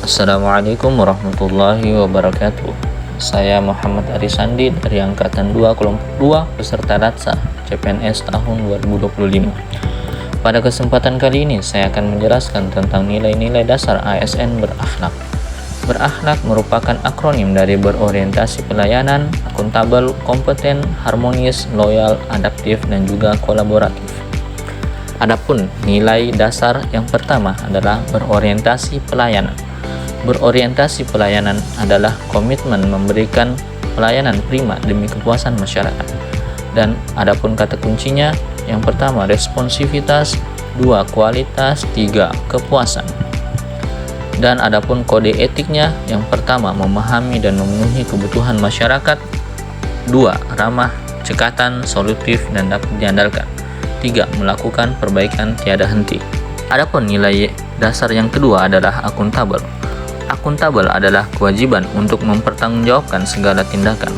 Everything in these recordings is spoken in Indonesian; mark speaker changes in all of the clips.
Speaker 1: Assalamualaikum warahmatullahi wabarakatuh. Saya Muhammad Arisandi dari Angkatan 2 Kelompok 2 peserta LATSA CPNS tahun 2025. Pada kesempatan kali ini saya akan menjelaskan tentang nilai-nilai dasar ASN berakhlak. Berakhlak merupakan akronim dari berorientasi pelayanan, akuntabel, kompeten, harmonis, loyal, adaptif, dan juga kolaboratif. Adapun nilai dasar yang pertama adalah berorientasi pelayanan. Berorientasi pelayanan adalah komitmen memberikan pelayanan prima demi kepuasan masyarakat. Dan adapun kata kuncinya, yang pertama responsivitas, 2 kualitas, 3 kepuasan. Dan adapun kode etiknya, yang pertama memahami dan memenuhi kebutuhan masyarakat, 2 ramah, cekatan, solutif, dan dapat diandalkan, 3 melakukan perbaikan tiada henti. Adapun nilai dasar yang kedua adalah akuntabel. Akuntabel adalah kewajiban untuk mempertanggungjawabkan segala tindakan.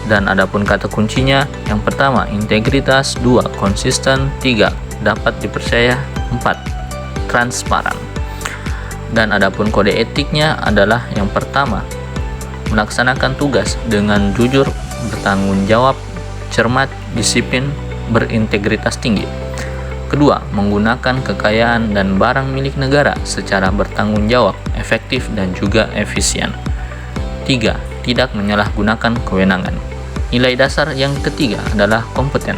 Speaker 1: Dan adapun kata kuncinya, yang pertama integritas, 2 konsisten, 3 dapat dipercaya, 4 transparan. Dan adapun kode etiknya adalah yang pertama melaksanakan tugas dengan jujur, bertanggung jawab, cermat, disiplin, berintegritas tinggi. Kedua, menggunakan kekayaan dan barang milik negara secara bertanggung jawab, efektif, dan juga efisien. 3. Tidak menyalahgunakan kewenangan. Nilai dasar yang ketiga adalah kompeten.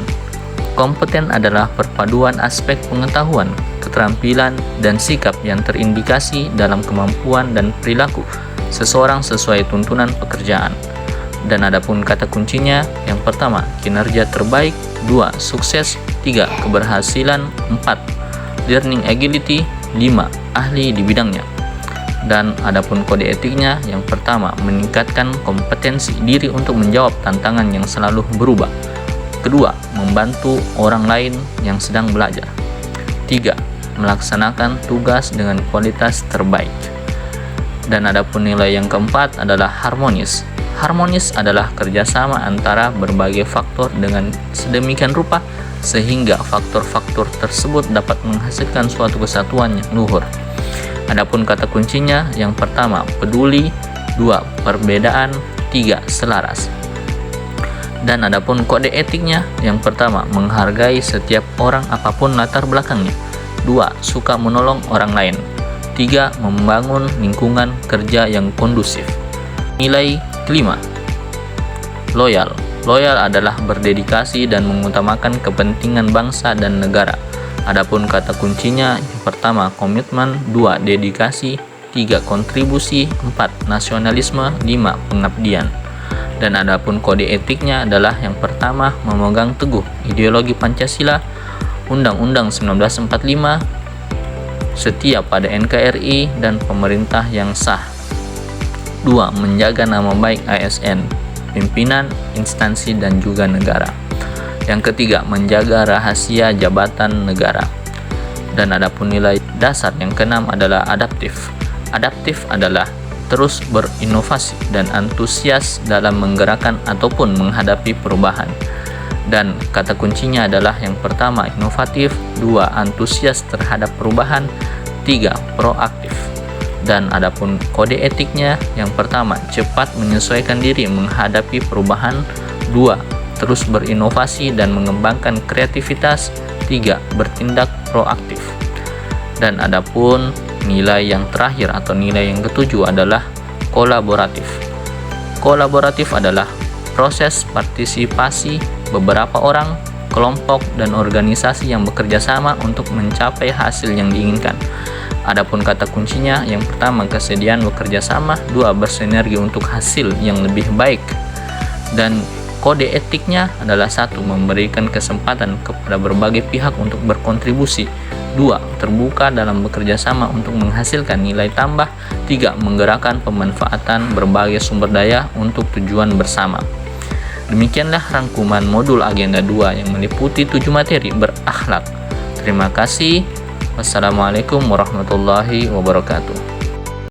Speaker 1: Kompeten adalah perpaduan aspek pengetahuan, keterampilan, dan sikap yang terindikasi dalam kemampuan dan perilaku seseorang sesuai tuntunan pekerjaan. Dan adapun kata kuncinya, yang pertama kinerja terbaik, 2 sukses, 3 keberhasilan, 4 learning agility, 5 ahli di bidangnya. Dan adapun kode etiknya, yang pertama meningkatkan kompetensi diri untuk menjawab tantangan yang selalu berubah, kedua membantu orang lain yang sedang belajar, 3 melaksanakan tugas dengan kualitas terbaik. Dan adapun nilai yang keempat adalah harmonis. Harmonis adalah kerjasama antara berbagai faktor dengan sedemikian rupa sehingga faktor-faktor tersebut dapat menghasilkan suatu kesatuan yang luhur. Adapun kata kuncinya, yang pertama peduli, 2 perbedaan, 3 selaras. Dan adapun kode etiknya, yang pertama menghargai setiap orang apapun latar belakangnya, 2 suka menolong orang lain, 3 membangun lingkungan kerja yang kondusif. Nilai kelima, loyal. Loyal adalah berdedikasi dan mengutamakan kepentingan bangsa dan negara. Adapun kata kuncinya, yang pertama komitmen, 2 dedikasi, 3 kontribusi, 4 nasionalisme, 5 pengabdian. Dan adapun kode etiknya adalah yang pertama memegang teguh ideologi Pancasila, Undang-Undang 1945, setia pada NKRI dan pemerintah yang sah. 2 menjaga nama baik ASN, pimpinan, instansi, dan juga negara. Yang ketiga, menjaga rahasia jabatan negara. Dan adapun nilai dasar yang keenam adalah adaptif. Adaptif adalah terus berinovasi dan antusias dalam menggerakkan ataupun menghadapi perubahan. Dan kata kuncinya adalah yang pertama inovatif, 2 antusias terhadap perubahan, 3 proaktif. Dan adapun kode etiknya, yang pertama cepat menyesuaikan diri menghadapi perubahan, 2 terus berinovasi dan mengembangkan kreativitas, 3 bertindak proaktif. Dan adapun nilai yang terakhir atau nilai yang ketujuh adalah kolaboratif. Kolaboratif adalah proses partisipasi beberapa orang, kelompok, dan organisasi yang bekerja sama untuk mencapai hasil yang diinginkan. Adapun kata kuncinya, yang pertama kesediaan bekerja sama, 2 bersinergi untuk hasil yang lebih baik. Dan kode etiknya adalah 1 memberikan kesempatan kepada berbagai pihak untuk berkontribusi, 2 terbuka dalam bekerja sama untuk menghasilkan nilai tambah, 3 menggerakkan pemanfaatan berbagai sumber daya untuk tujuan bersama. Demikianlah rangkuman modul agenda 2 yang meliputi 7 materi berakhlak. Terima kasih. Wassalamualaikum warahmatullahi wabarakatuh.